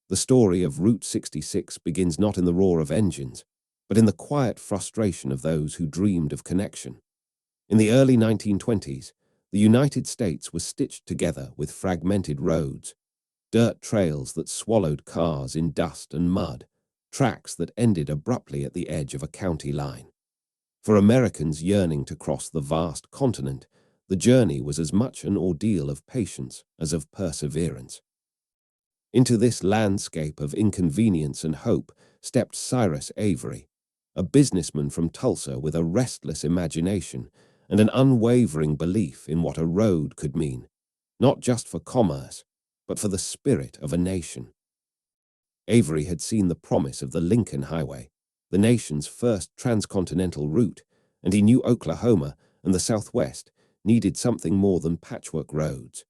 The story of Route 66 begins not in the roar of engines, but in the quiet frustration of those who dreamed of connection. In the early 1920s, the United States was stitched together with fragmented roads, dirt trails that swallowed cars in dust and mud, tracks that ended abruptly at the edge of a county line. For Americans yearning to cross the vast continent, the journey was as much an ordeal of patience as of perseverance. Into this landscape of inconvenience and hope stepped Cyrus Avery, a businessman from Tulsa with a restless imagination and an unwavering belief in what a road could mean, not just for commerce, but for the spirit of a nation. Avery had seen the promise of the Lincoln Highway, the nation's first transcontinental route, and he knew Oklahoma and the Southwest needed something more than patchwork roads.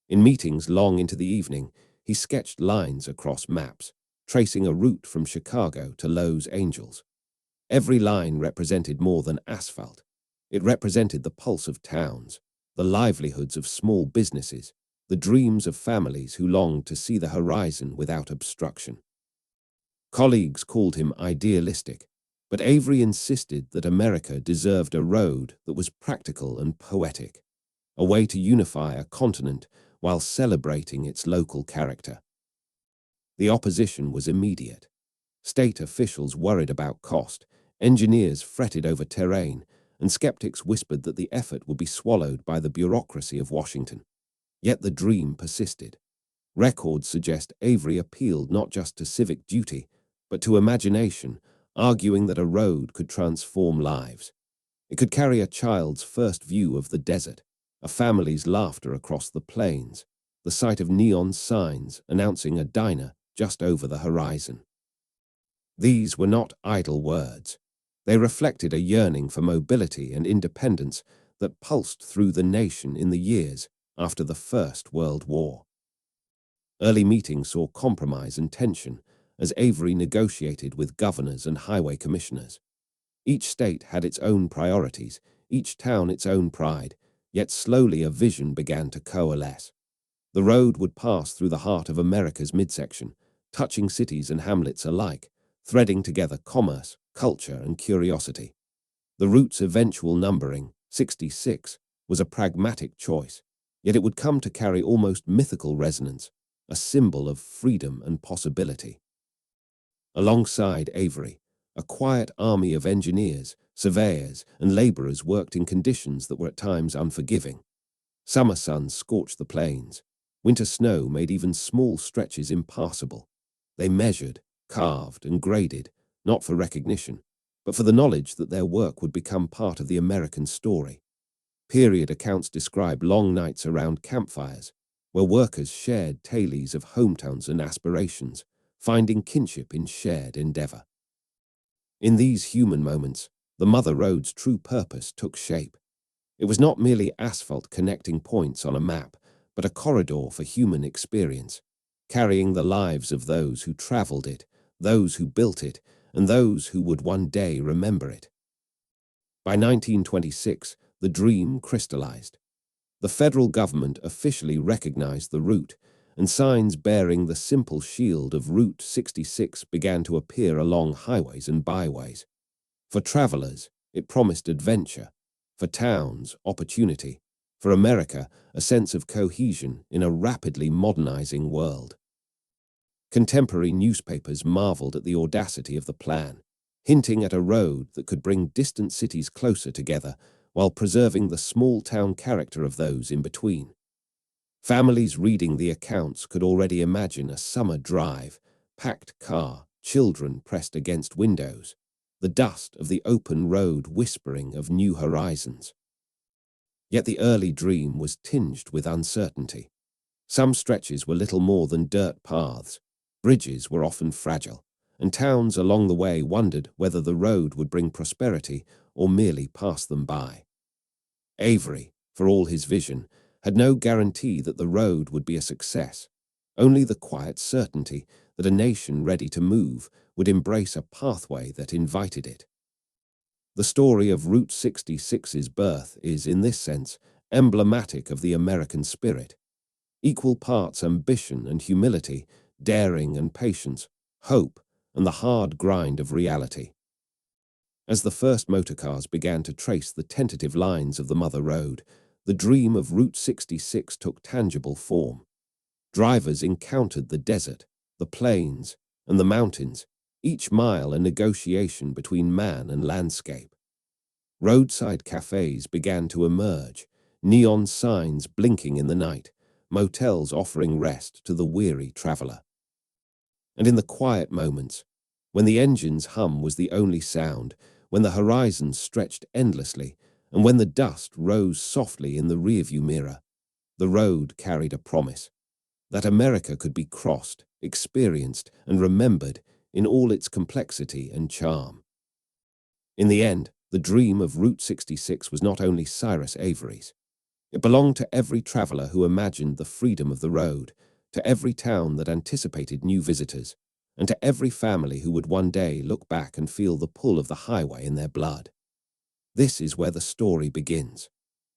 In meetings long into the evening, he sketched lines across maps, tracing a route from Chicago to Los Angeles. Every line represented more than asphalt. It represented the pulse of towns, the livelihoods of small businesses, the dreams of families who longed to see the horizon without obstruction. Colleagues called him idealistic, but Avery insisted that America deserved a road that was practical and poetic, a way to unify a continent while celebrating its local character. The opposition was immediate. State officials worried about cost, engineers fretted over terrain, and skeptics whispered that the effort would be swallowed by the bureaucracy of Washington. Yet the dream persisted. Records suggest Avery appealed not just to civic duty, but to imagination, arguing that a road could transform lives. It could carry a child's first view of the desert, a family's laughter across the plains, the sight of neon signs announcing a diner just over the horizon. These were not idle words. They reflected a yearning for mobility and independence that pulsed through the nation in the years after the First World War. Early meetings saw compromise and tension as Avery negotiated with governors and highway commissioners. Each state had its own priorities, each town its own pride, yet slowly a vision began to coalesce. The road would pass through the heart of America's midsection, touching cities and hamlets alike, threading together commerce, culture, and curiosity. The route's eventual numbering, 66, was a pragmatic choice, yet it would come to carry almost mythical resonance, a symbol of freedom and possibility. Alongside Avery, a quiet army of engineers, surveyors, and laborers worked in conditions that were at times unforgiving. Summer suns scorched the plains. Winter snow made even small stretches impassable. They measured, carved, and graded, not for recognition, but for the knowledge that their work would become part of the American story. Period accounts describe long nights around campfires, where workers shared tales of hometowns and aspirations, finding kinship in shared endeavor. In these human moments, the Mother Road's true purpose took shape. It was not merely asphalt connecting points on a map, but a corridor for human experience, carrying the lives of those who traveled it, those who built it, and those who would one day remember it. By 1926, the dream crystallized. The federal government officially recognized the route, and signs bearing the simple shield of Route 66 began to appear along highways and byways. For travelers, it promised adventure. For towns, opportunity. For America, a sense of cohesion in a rapidly modernizing world. Contemporary newspapers marveled at the audacity of the plan, hinting at a road that could bring distant cities closer together while preserving the small-town character of those in between. Families reading the accounts could already imagine a summer drive, packed car, children pressed against windows, the dust of the open road whispering of new horizons. Yet the early dream was tinged with uncertainty. Some stretches were little more than dirt paths, bridges were often fragile, and towns along the way wondered whether the road would bring prosperity or merely pass them by. Avery, for all his vision, had no guarantee that the road would be a success, only the quiet certainty that a nation ready to move would embrace a pathway that invited it. The story of Route 66's birth is, in this sense, emblematic of the American spirit. Equal parts ambition and humility, daring and patience, hope, and the hard grind of reality. As the first motorcars began to trace the tentative lines of the Mother Road, the dream of Route 66 took tangible form. Drivers encountered the desert, the plains, and the mountains, each mile a negotiation between man and landscape. Roadside cafes began to emerge, neon signs blinking in the night, motels offering rest to the weary traveler. And in the quiet moments, when the engine's hum was the only sound, when the horizon stretched endlessly, and when the dust rose softly in the rearview mirror, the road carried a promise that America could be crossed, experienced, and remembered in all its complexity and charm. In the end, the dream of Route 66 was not only Cyrus Avery's. It belonged to every traveler who imagined the freedom of the road, to every town that anticipated new visitors, and to every family who would one day look back and feel the pull of the highway in their blood. This is where the story begins,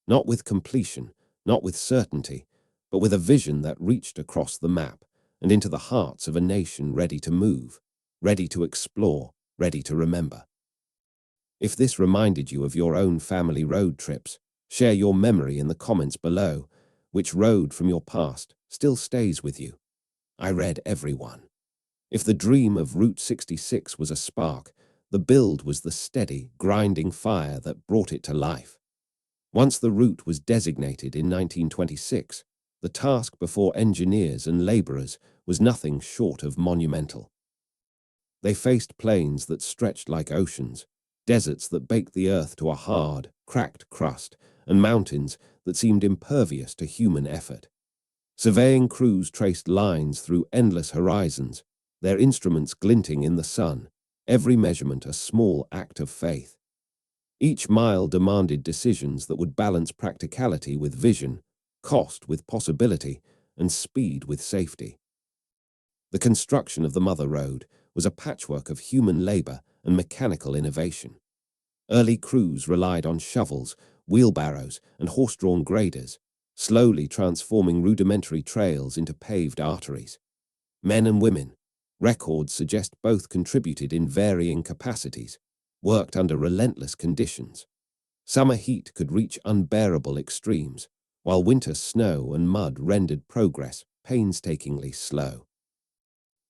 not with completion, not with certainty, but with a vision that reached across the map and into the hearts of a nation ready to move, ready to explore, ready to remember. If this reminded you of your own family road trips, share your memory in the comments below. Which road from your past still stays with you? I read every one. If the dream of Route 66 was a spark, the build was the steady, grinding fire that brought it to life. Once the route was designated in 1926, the task before engineers and laborers was nothing short of monumental. They faced plains that stretched like oceans, deserts that baked the earth to a hard, cracked crust, and mountains that seemed impervious to human effort. Surveying crews traced lines through endless horizons, their instruments glinting in the sun, every measurement a small act of faith. Each mile demanded decisions that would balance practicality with vision, cost with possibility, and speed with safety. The construction of the Mother Road was a patchwork of human labor and mechanical innovation. Early crews relied on shovels, wheelbarrows, and horse-drawn graders, slowly transforming rudimentary trails into paved arteries. Men and women, records suggest both contributed in varying capacities, worked under relentless conditions. Summer heat could reach unbearable extremes, while winter snow and mud rendered progress painstakingly slow.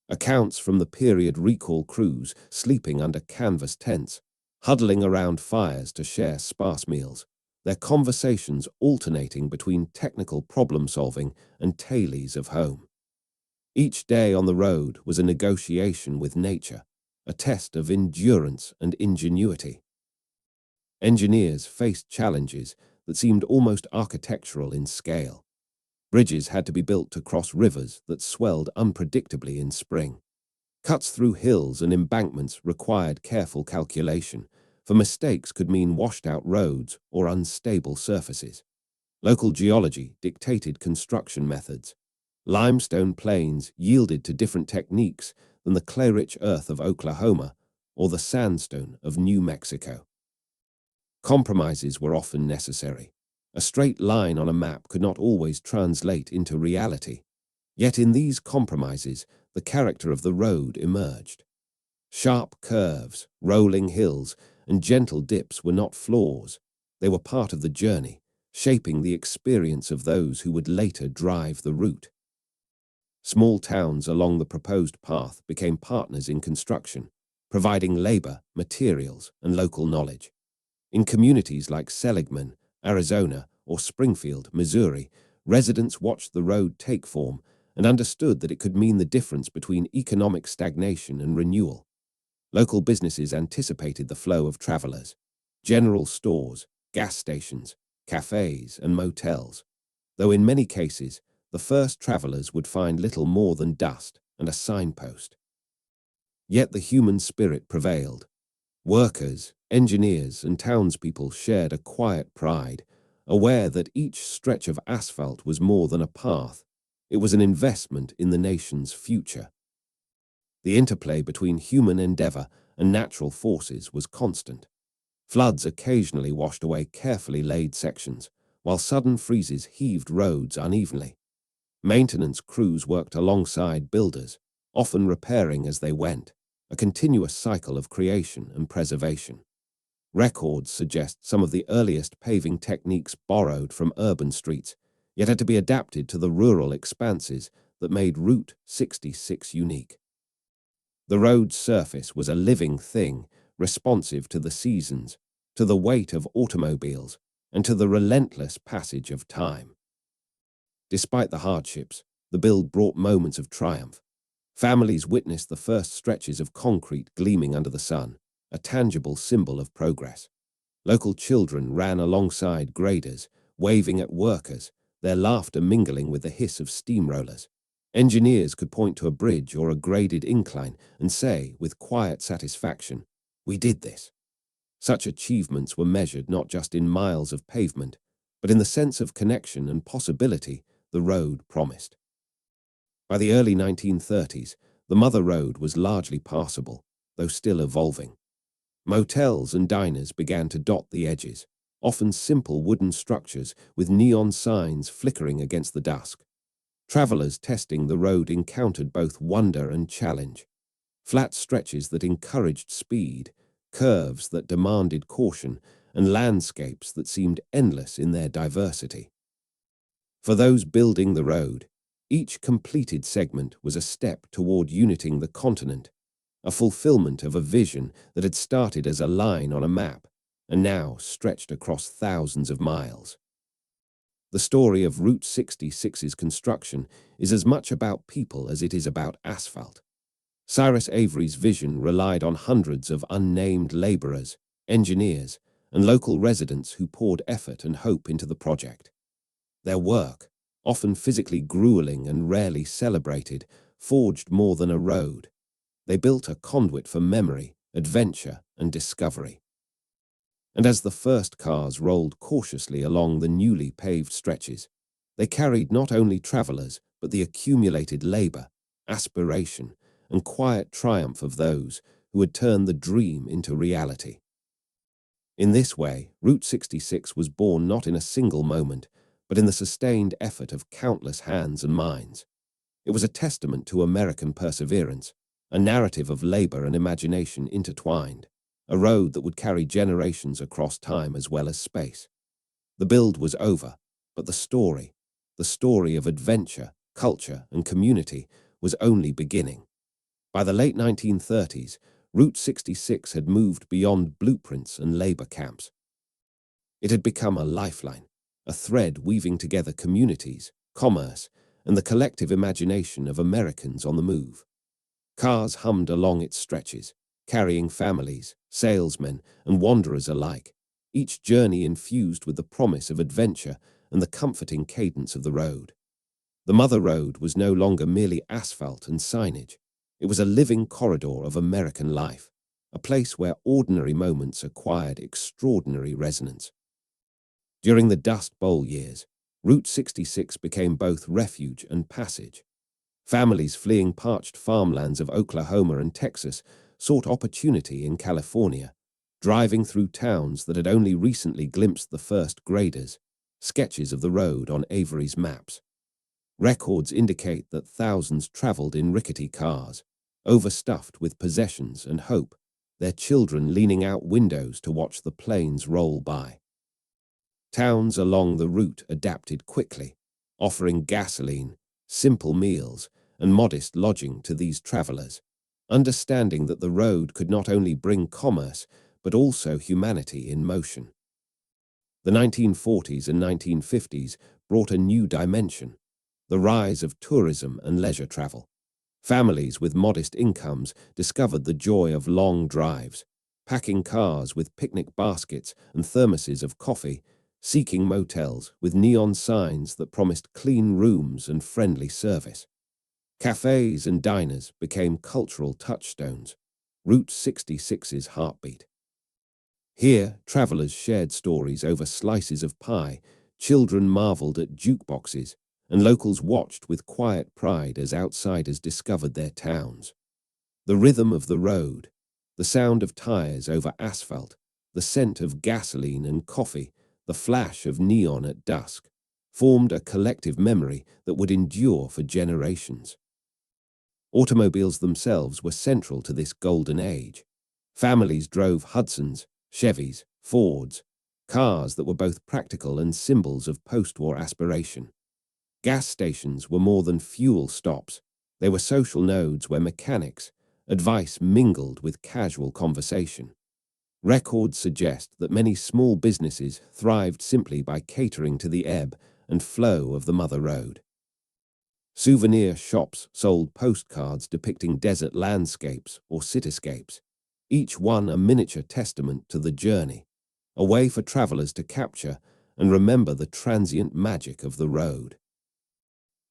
Accounts from the period recall crews sleeping under canvas tents, huddling around fires to share sparse meals, their conversations alternating between technical problem-solving and tales of home. Each day on the road was a negotiation with nature, a test of endurance and ingenuity. Engineers faced challenges that seemed almost architectural in scale. Bridges had to be built to cross rivers that swelled unpredictably in spring. Cuts through hills and embankments required careful calculation, for mistakes could mean washed-out roads or unstable surfaces. Local geology dictated construction methods. Limestone plains yielded to different techniques than the clay-rich earth of Oklahoma or the sandstone of New Mexico. Compromises were often necessary. A straight line on a map could not always translate into reality. Yet in these compromises, the character of the road emerged. Sharp curves, rolling hills, and gentle dips were not flaws. They were part of the journey, shaping the experience of those who would later drive the route. Small towns along the proposed path became partners in construction, providing labor, materials, and local knowledge. In communities like Seligman, Arizona, or Springfield, Missouri, residents watched the road take form and understood that it could mean the difference between economic stagnation and renewal. Local businesses anticipated the flow of travelers. General stores, gas stations, cafes, and motels, though in many cases, the first travelers would find little more than dust and a signpost. Yet the human spirit prevailed. Workers, engineers, and townspeople shared a quiet pride, aware that each stretch of asphalt was more than a path. It was an investment in the nation's future. The interplay between human endeavor and natural forces was constant. Floods occasionally washed away carefully laid sections, while sudden freezes heaved roads unevenly. Maintenance crews worked alongside builders, often repairing as they went, a continuous cycle of creation and preservation. Records suggest some of the earliest paving techniques borrowed from urban streets, yet had to be adapted to the rural expanses that made Route 66 unique. The road's surface was a living thing, responsive to the seasons, to the weight of automobiles, and to the relentless passage of time. Despite the hardships, the build brought moments of triumph. Families witnessed the first stretches of concrete gleaming under the sun, a tangible symbol of progress. Local children ran alongside graders, waving at workers, their laughter mingling with the hiss of steamrollers. Engineers could point to a bridge or a graded incline and say, with quiet satisfaction, "We did this." Such achievements were measured not just in miles of pavement, but in the sense of connection and possibility the road promised. By the early 1930s, the Mother Road was largely passable, though still evolving. Motels and diners began to dot the edges, often simple wooden structures with neon signs flickering against the dusk. Travelers testing the road encountered both wonder and challenge. Flat stretches that encouraged speed, curves that demanded caution, and landscapes that seemed endless in their diversity. For those building the road, each completed segment was a step toward uniting the continent, a fulfillment of a vision that had started as a line on a map and now stretched across thousands of miles. The story of Route 66's construction is as much about people as it is about asphalt. Cyrus Avery's vision relied on hundreds of unnamed laborers, engineers, and local residents who poured effort and hope into the project. Their work, often physically grueling and rarely celebrated, forged more than a road. They built a conduit for memory, adventure, and discovery. And as the first cars rolled cautiously along the newly paved stretches, they carried not only travelers, but the accumulated labor, aspiration, and quiet triumph of those who had turned the dream into reality. In this way, Route 66 was born not in a single moment, but in the sustained effort of countless hands and minds. It was a testament to American perseverance, a narrative of labor and imagination intertwined, a road that would carry generations across time as well as space. The build was over, but the story of adventure, culture, and community was only beginning. By the late 1930s, Route 66 had moved beyond blueprints and labor camps. It had become a lifeline, a thread weaving together communities, commerce, and the collective imagination of Americans on the move. Cars hummed along its stretches, carrying families, salesmen, and wanderers alike, each journey infused with the promise of adventure and the comforting cadence of the road. The Mother Road was no longer merely asphalt and signage. It was a living corridor of American life, a place where ordinary moments acquired extraordinary resonance. During the Dust Bowl years, Route 66 became both refuge and passage. Families fleeing parched farmlands of Oklahoma and Texas sought opportunity in California, driving through towns that had only recently glimpsed the first graders, sketches of the road on Avery's maps. Records indicate that thousands traveled in rickety cars, overstuffed with possessions and hope, their children leaning out windows to watch the planes roll by. Towns along the route adapted quickly, offering gasoline, simple meals, and modest lodging to these travelers, understanding that the road could not only bring commerce, but also humanity in motion. The 1940s and 1950s brought a new dimension, the rise of tourism and leisure travel. Families with modest incomes discovered the joy of long drives, packing cars with picnic baskets and thermoses of coffee, seeking motels with neon signs that promised clean rooms and friendly service. Cafes and diners became cultural touchstones, Route 66's heartbeat. Here, travelers shared stories over slices of pie, children marveled at jukeboxes, and locals watched with quiet pride as outsiders discovered their towns. The rhythm of the road, the sound of tires over asphalt, the scent of gasoline and coffee, the flash of neon at dusk. formed a collective memory that would endure for generations. Automobiles themselves were central to this golden age. Families drove Hudsons, Chevys, Fords, cars that were both practical and symbols of post-war aspiration. Gas stations were more than fuel stops. They were social nodes where mechanics, advice mingled with casual conversation. Records suggest that many small businesses thrived simply by catering to the ebb and flow of the Mother Road. Souvenir shops sold postcards depicting desert landscapes or cityscapes, each one a miniature testament to the journey, a way for travelers to capture and remember the transient magic of the road.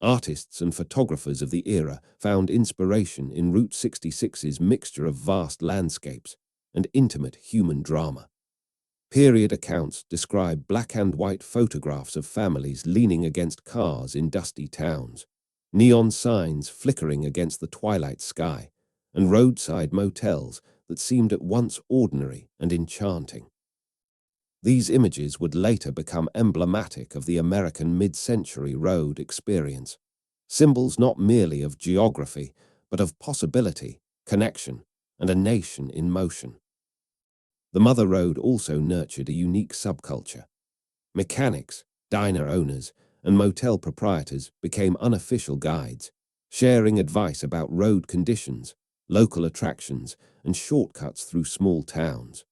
Artists and photographers of the era found inspiration in Route 66's mixture of vast landscapes and intimate human drama. Period accounts describe black and white photographs of families leaning against cars in dusty towns, neon signs flickering against the twilight sky, and roadside motels that seemed at once ordinary and enchanting. These images would later become emblematic of the American mid-century road experience, symbols not merely of geography, but of possibility, connection, and a nation in motion. The Mother Road also nurtured a unique subculture. Mechanics, diner owners, and motel proprietors became unofficial guides, sharing advice about road conditions, local attractions, and shortcuts through small towns.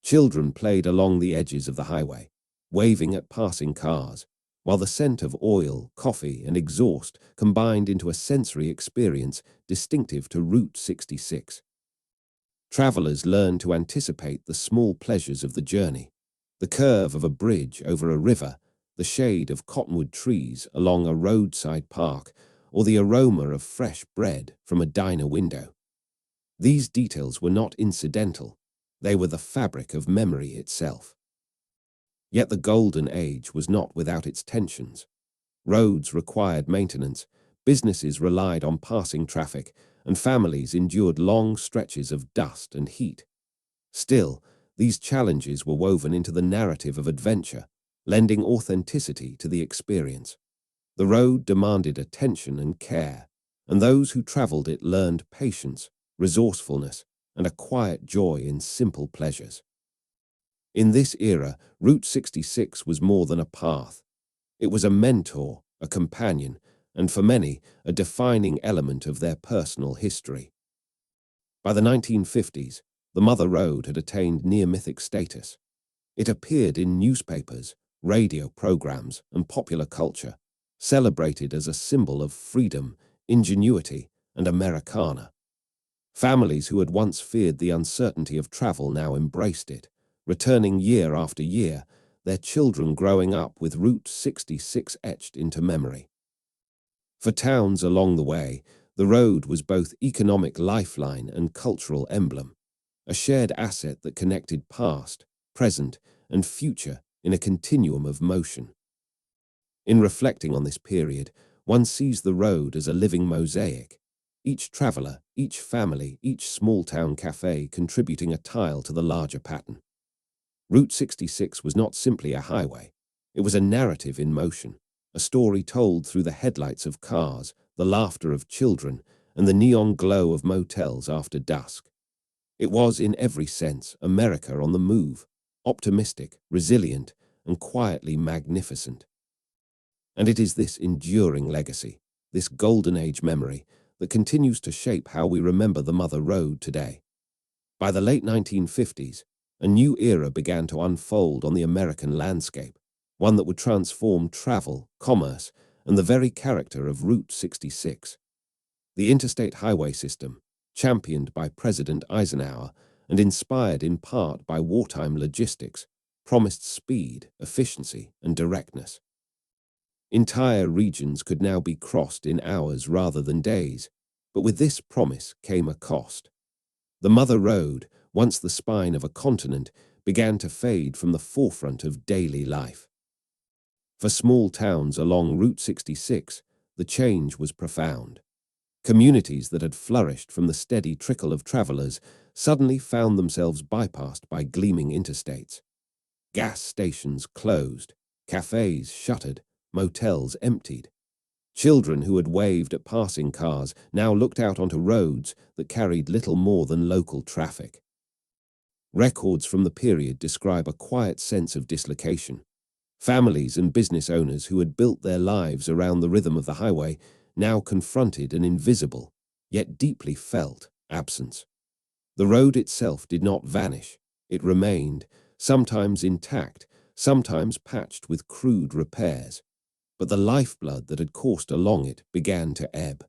Children played along the edges of the highway, waving at passing cars, while the scent of oil, coffee, and exhaust combined into a sensory experience distinctive to Route 66. Travelers learned to anticipate the small pleasures of the journey, the curve of a bridge over a river, the shade of cottonwood trees along a roadside park, or the aroma of fresh bread from a diner window. These details were not incidental. They were the fabric of memory itself. Yet the golden age was not without its tensions. Roads required maintenance, businesses relied on passing traffic, and families endured long stretches of dust and heat. Still, these challenges were woven into the narrative of adventure, lending authenticity to the experience. The road demanded attention and care, and those who traveled it learned patience, resourcefulness, and a quiet joy in simple pleasures. In this era, Route 66 was more than a path. It was a mentor, a companion, and for many, a defining element of their personal history. By the 1950s, the Mother Road had attained near-mythic status. It appeared in newspapers, radio programs, and popular culture, celebrated as a symbol of freedom, ingenuity, and Americana. Families who had once feared the uncertainty of travel now embraced it, returning year after year, their children growing up with Route 66 etched into memory. For towns along the way, the road was both economic lifeline and cultural emblem, a shared asset that connected past, present, and future in a continuum of motion. In reflecting on this period, one sees the road as a living mosaic, each traveler, each family, each small-town cafe contributing a tile to the larger pattern. Route 66 was not simply a highway. It was a narrative in motion, a story told through the headlights of cars, the laughter of children, and the neon glow of motels after dusk. It was, in every sense, America on the move, optimistic, resilient, and quietly magnificent. And it is this enduring legacy, this golden age memory, that continues to shape how we remember the Mother Road today. By the late 1950s, a new era began to unfold on the American landscape, one that would transform travel, commerce, and the very character of Route 66. The interstate highway system, championed by President Eisenhower and inspired in part by wartime logistics, promised speed, efficiency, and directness. Entire regions could now be crossed in hours rather than days, but with this promise came a cost. The Mother Road, once the spine of a continent, began to fade from the forefront of daily life. For small towns along Route 66, the change was profound. Communities that had flourished from the steady trickle of travelers suddenly found themselves bypassed by gleaming interstates. Gas stations closed, cafes shuttered, motels emptied. Children who had waved at passing cars now looked out onto roads that carried little more than local traffic. Records from the period describe a quiet sense of dislocation. Families and business owners who had built their lives around the rhythm of the highway now confronted an invisible, yet deeply felt, absence. The road itself did not vanish. It remained, sometimes intact, sometimes patched with crude repairs. But the lifeblood that had coursed along it began to ebb.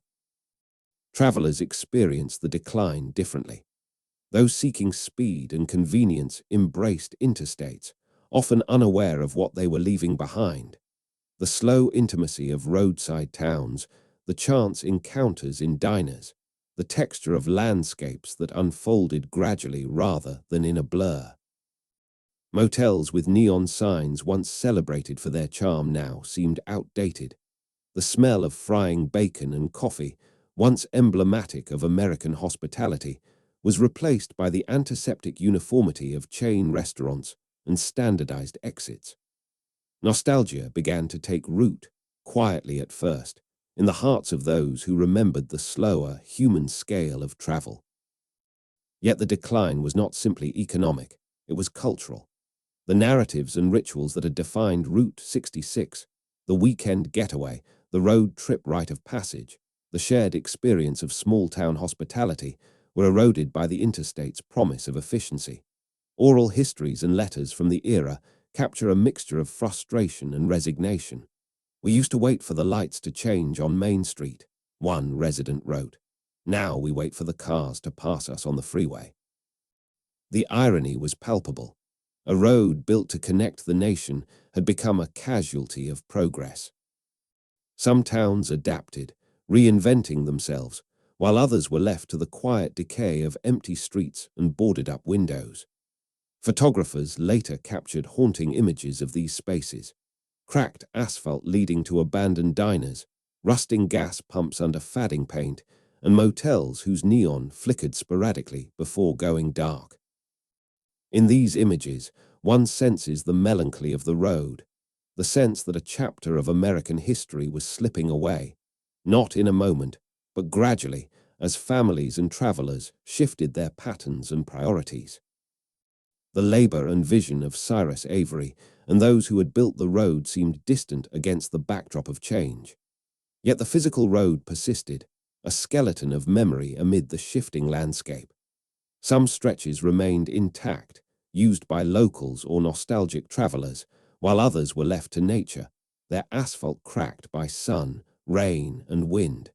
Travelers experienced the decline differently. Those seeking speed and convenience embraced interstates, often unaware of what they were leaving behind. The slow intimacy of roadside towns, the chance encounters in diners, the texture of landscapes that unfolded gradually rather than in a blur. Motels with neon signs once celebrated for their charm now seemed outdated. The smell of frying bacon and coffee, once emblematic of American hospitality, was replaced by the antiseptic uniformity of chain restaurants and standardized exits. Nostalgia began to take root, quietly at first, in the hearts of those who remembered the slower, human scale of travel. Yet the decline was not simply economic, it was cultural. The narratives and rituals that had defined Route 66, the weekend getaway, the road trip rite of passage, the shared experience of small-town hospitality, were eroded by the interstate's promise of efficiency. Oral histories and letters from the era capture a mixture of frustration and resignation. "We used to wait for the lights to change on Main Street," one resident wrote. "Now we wait for the cars to pass us on the freeway." The irony was palpable. A road built to connect the nation had become a casualty of progress. Some towns adapted, reinventing themselves, while others were left to the quiet decay of empty streets and boarded-up windows. Photographers later captured haunting images of these spaces: cracked asphalt leading to abandoned diners, rusting gas pumps under fading paint, and motels whose neon flickered sporadically before going dark. In these images, one senses the melancholy of the road, the sense that a chapter of American history was slipping away, not in a moment, but gradually, as families and travelers shifted their patterns and priorities. The labor and vision of Cyrus Avery and those who had built the road seemed distant against the backdrop of change. Yet the physical road persisted, a skeleton of memory amid the shifting landscape. Some stretches remained intact, used by locals or nostalgic travelers, while others were left to nature, their asphalt cracked by sun, rain, and wind.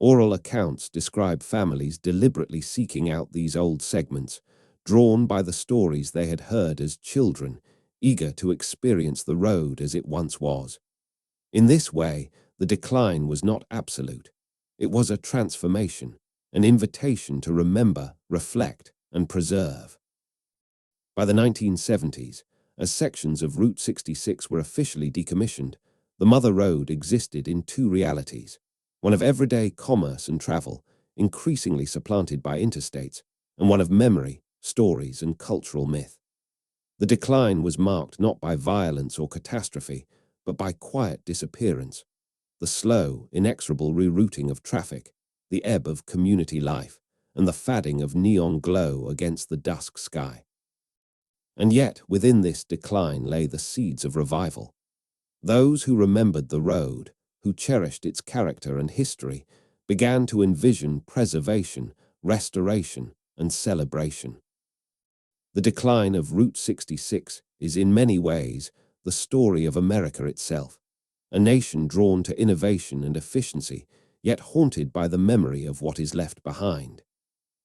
Oral accounts describe families deliberately seeking out these old segments, drawn by the stories they had heard as children, eager to experience the road as it once was. In this way, the decline was not absolute. It was a transformation, an invitation to remember, reflect, and preserve. By the 1970s, as sections of Route 66 were officially decommissioned, the Mother Road existed in two realities: one of everyday commerce and travel, increasingly supplanted by interstates, and one of memory, stories, and cultural myth. The decline was marked not by violence or catastrophe, but by quiet disappearance, the slow, inexorable rerouting of traffic, the ebb of community life, and the fading of neon glow against the dusk sky. And yet, within this decline lay the seeds of revival. Those who remembered the road, who cherished its character and history, began to envision preservation, restoration, and celebration. The decline of Route 66 is in many ways the story of America itself, a nation drawn to innovation and efficiency, yet haunted by the memory of what is left behind.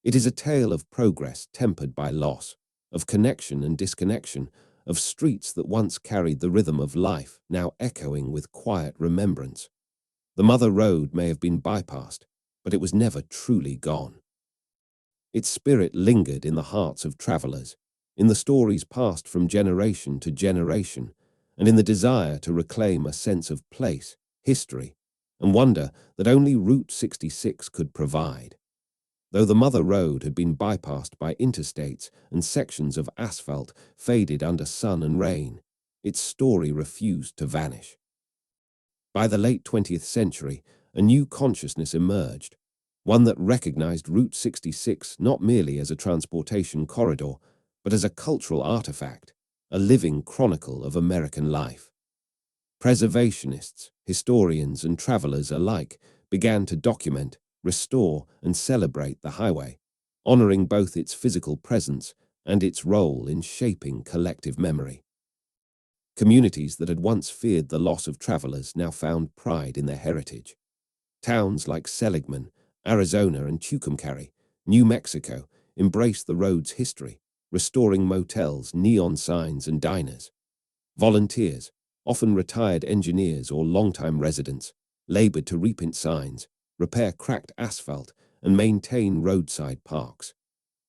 It is a tale of progress tempered by loss, of connection and disconnection, of streets that once carried the rhythm of life, now echoing with quiet remembrance. The Mother Road may have been bypassed, but it was never truly gone. Its spirit lingered in the hearts of travelers, in the stories passed from generation to generation, and in the desire to reclaim a sense of place, history, and wonder that only Route 66 could provide. Though the Mother Road had been bypassed by interstates and sections of asphalt faded under sun and rain, its story refused to vanish. By the late 20th century, a new consciousness emerged, one that recognized Route 66 not merely as a transportation corridor, but as a cultural artifact, a living chronicle of American life. Preservationists, historians, and travelers alike began to document, restore, and celebrate the highway, honoring both its physical presence and its role in shaping collective memory. Communities that had once feared the loss of travelers now found pride in their heritage. Towns like Seligman, Arizona, and Tucumcari, New Mexico, embraced the road's history, restoring motels, neon signs, and diners. Volunteers, often retired engineers or longtime residents, labored to repaint signs, repair cracked asphalt, and maintain roadside parks.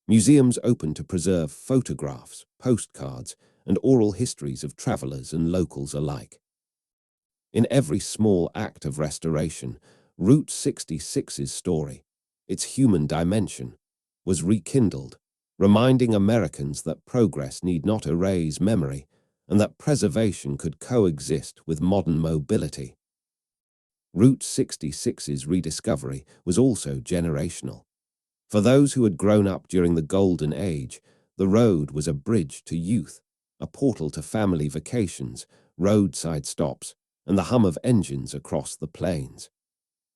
Museums opened to preserve photographs, postcards, and oral histories of travelers and locals alike. In every small act of restoration, Route 66's story, its human dimension, was rekindled, reminding Americans that progress need not erase memory and that preservation could coexist with modern mobility. Route 66's rediscovery was also generational. For those who had grown up during the Golden Age, the road was a bridge to youth, a portal to family vacations, roadside stops, and the hum of engines across the plains.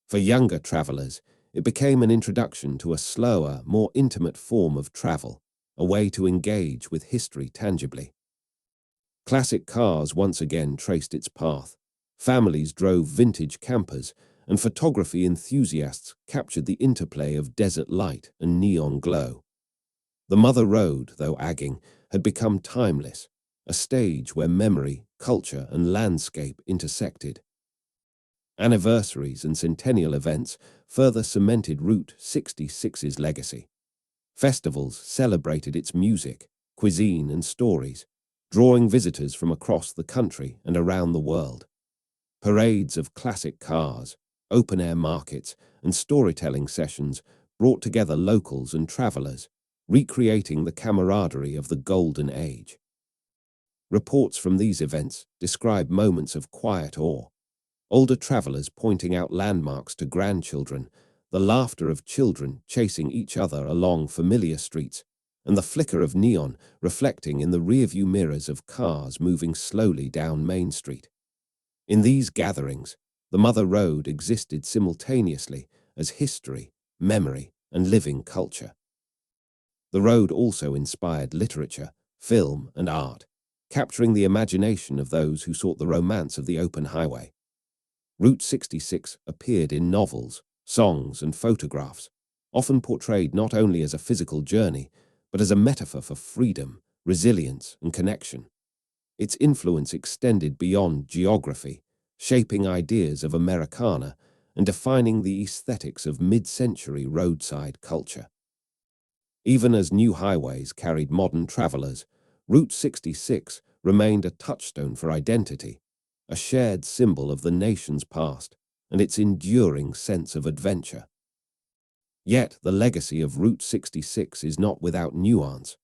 For younger travelers, it became an introduction to a slower, more intimate form of travel, a way to engage with history tangibly. Classic cars once again traced its path. Families drove vintage campers, and photography enthusiasts captured the interplay of desert light and neon glow. The Mother Road, though agging, had become timeless, a stage where memory, culture, and landscape intersected. Anniversaries and centennial events further cemented Route 66's legacy. Festivals celebrated its music, cuisine, and stories, drawing visitors from across the country and around the world. Parades of classic cars, open-air markets, and storytelling sessions brought together locals and travelers, recreating the camaraderie of the Golden Age. Reports from these events describe moments of quiet awe, older travelers pointing out landmarks to grandchildren, the laughter of children chasing each other along familiar streets, and the flicker of neon reflecting in the rearview mirrors of cars moving slowly down Main Street. In these gatherings, the Mother Road existed simultaneously as history, memory, and living culture. The road also inspired literature, film, and art, capturing the imagination of those who sought the romance of the open highway. Route 66 appeared in novels, songs, and photographs, often portrayed not only as a physical journey, but as a metaphor for freedom, resilience, and connection. Its influence extended beyond geography, shaping ideas of Americana and defining the aesthetics of mid-century roadside culture. Even as new highways carried modern travelers, Route 66 remained a touchstone for identity, a shared symbol of the nation's past and its enduring sense of adventure. Yet the legacy of Route 66 is not without nuance.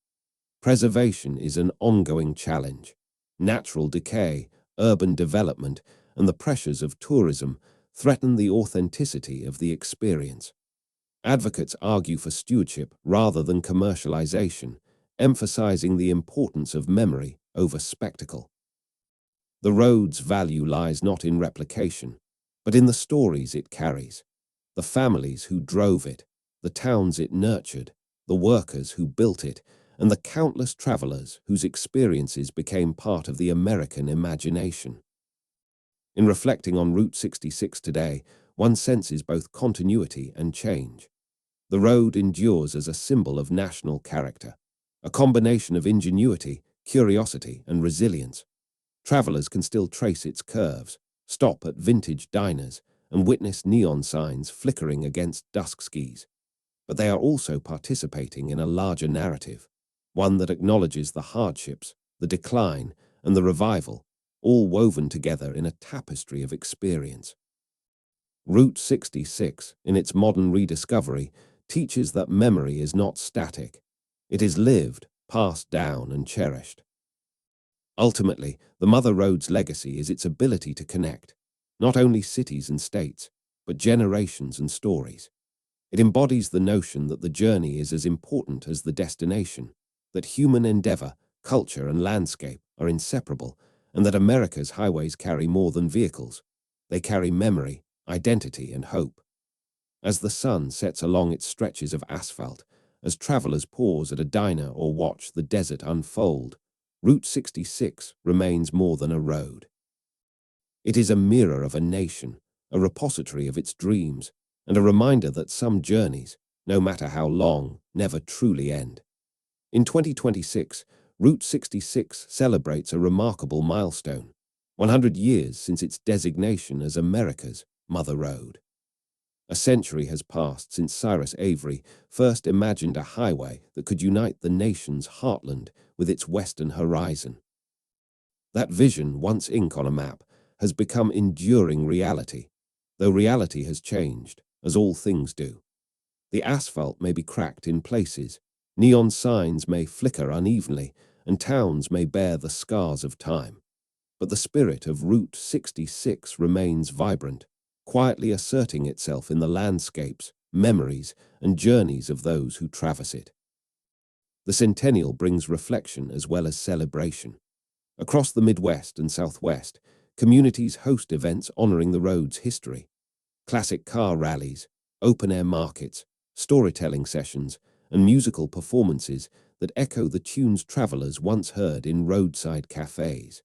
Preservation is an ongoing challenge. Natural decay, urban development, and the pressures of tourism threaten the authenticity of the experience. Advocates argue for stewardship rather than commercialization, emphasizing the importance of memory over spectacle. The road's value lies not in replication, but in the stories it carries, the families who drove it, the towns it nurtured, the workers who built it, and the countless travelers whose experiences became part of the American imagination. In reflecting on Route 66 today, one senses both continuity and change. The road endures as a symbol of national character, a combination of ingenuity, curiosity, and resilience. Travelers can still trace its curves, stop at vintage diners, and witness neon signs flickering against dusk skies. But they are also participating in a larger narrative, one that acknowledges the hardships, the decline, and the revival, all woven together in a tapestry of experience. Route 66, in its modern rediscovery, teaches that memory is not static. It is lived, passed down, and cherished. Ultimately, the Mother Road's legacy is its ability to connect. not only cities and states, but generations and stories. It embodies the notion that the journey is as important as the destination, that human endeavor, culture, and landscape are inseparable, and that America's highways carry more than vehicles. They carry memory, identity, and hope. As the sun sets along its stretches of asphalt, as travelers pause at a diner or watch the desert unfold, Route 66 remains more than a road. It is a mirror of a nation, a repository of its dreams, and a reminder that some journeys, no matter how long, never truly end. In 2026, Route 66 celebrates a remarkable milestone, 100 years since its designation as America's Mother Road. A century has passed since Cyrus Avery first imagined a highway that could unite the nation's heartland with its western horizon. That vision, once ink on a map, has become enduring reality, though reality has changed, as all things do. The asphalt may be cracked in places, neon signs may flicker unevenly, and towns may bear the scars of time. But the spirit of Route 66 remains vibrant, quietly asserting itself in the landscapes, memories, and journeys of those who traverse it. The Centennial brings reflection as well as celebration. Across the Midwest and Southwest, communities host events honoring the road's history. Classic car rallies, open-air markets, storytelling sessions, and musical performances that echo the tunes travelers once heard in roadside cafes.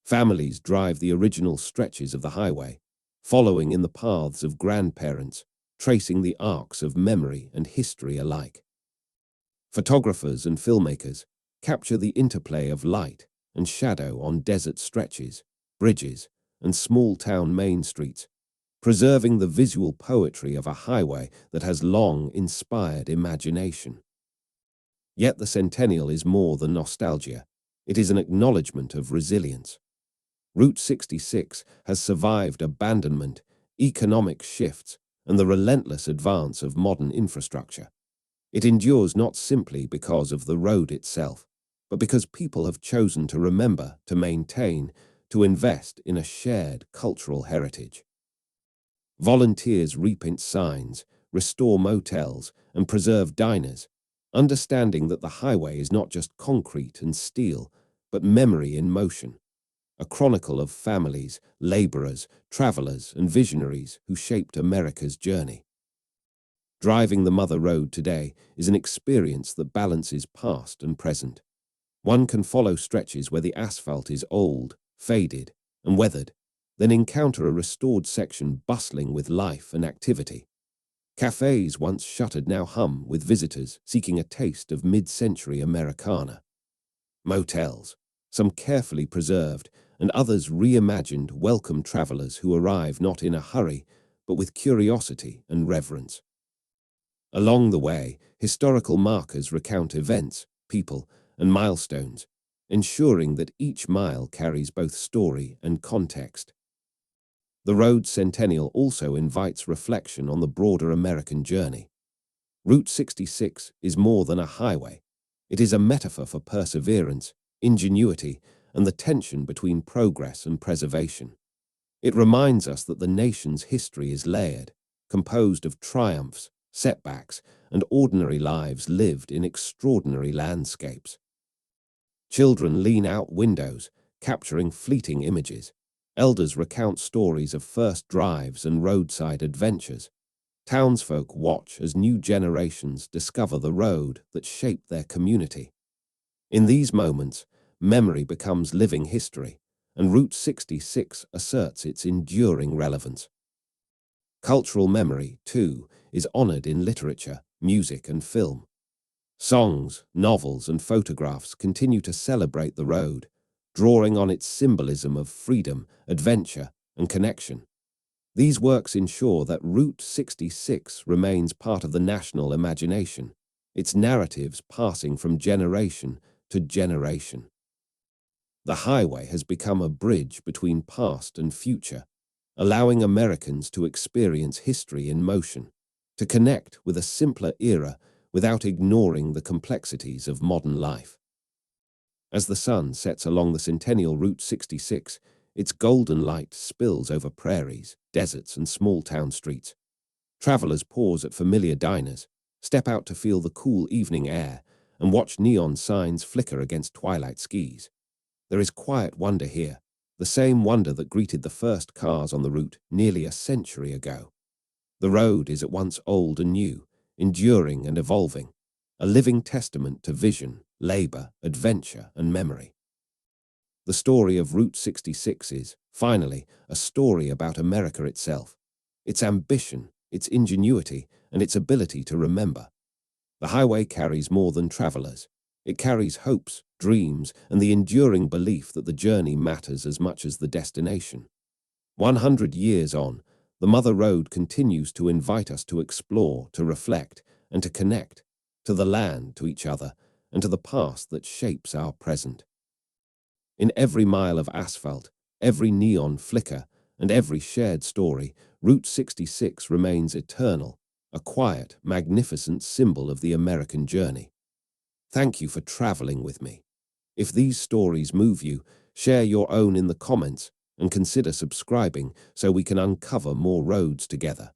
Families drive the original stretches of the highway, following in the paths of grandparents, tracing the arcs of memory and history alike. Photographers and filmmakers capture the interplay of light and shadow on desert stretches, bridges, and small-town main streets, preserving the visual poetry of a highway that has long inspired imagination. Yet the Centennial is more than nostalgia. It is an acknowledgement of resilience. Route 66 has survived abandonment, economic shifts, and the relentless advance of modern infrastructure. It endures not simply because of the road itself, but because people have chosen to remember, to maintain, to invest in a shared cultural heritage. Volunteers repaint signs, restore motels, and preserve diners, understanding that the highway is not just concrete and steel, but memory in motion, a chronicle of families, laborers, travelers, and visionaries who shaped America's journey. Driving the Mother Road today is an experience that balances past and present. One can follow stretches where the asphalt is old, faded, and weathered, then encounter a restored section bustling with life and activity. Cafes once shuttered now hum with visitors seeking a taste of mid-century Americana. Motels, some carefully preserved and others reimagined, welcome travelers who arrive not in a hurry, but with curiosity and reverence. Along the way, historical markers recount events, people, and milestones, ensuring that each mile carries both story and context. The road's Centennial also invites reflection on the broader American journey. Route 66 is more than a highway. It is a metaphor for perseverance, ingenuity, and the tension between progress and preservation. It reminds us that the nation's history is layered, composed of triumphs, setbacks, and ordinary lives lived in extraordinary landscapes. Children lean out windows, capturing fleeting images. Elders recount stories of first drives and roadside adventures. Townsfolk watch as new generations discover the road that shaped their community. In these moments, memory becomes living history, and Route 66 asserts its enduring relevance. Cultural memory, too, is honored in literature, music, and film. Songs, novels, and photographs continue to celebrate the road, drawing on its symbolism of freedom, adventure, and connection. These works ensure that Route 66 remains part of the national imagination, its narratives passing from generation to generation. The highway has become a bridge between past and future, allowing Americans to experience history in motion, to connect with a simpler era without ignoring the complexities of modern life. As the sun sets along the Centennial, Route 66 its golden light spills over prairies, deserts, and small town streets. Travelers pause at familiar diners, step out to feel the cool evening air, and watch neon signs flicker against twilight skies. There is quiet wonder here, the same wonder that greeted the first cars on the route nearly a century ago. The road is at once old and new, enduring and evolving, a living testament to vision, labor, adventure, and memory. The story of Route 66 is, finally, a story about America itself, its ambition, its ingenuity, and its ability to remember. The highway carries more than travelers. It carries hopes, dreams, and the enduring belief that the journey matters as much as the destination. 100 years on, the Mother Road continues to invite us to explore, to reflect, and to connect, to the land, to each other, and to the past that shapes our present. In every mile of asphalt, every neon flicker, and every shared story, Route 66 remains eternal, a quiet, magnificent symbol of the American journey. Thank you for traveling with me. If these stories move you, share your own in the comments and consider subscribing so we can uncover more roads together.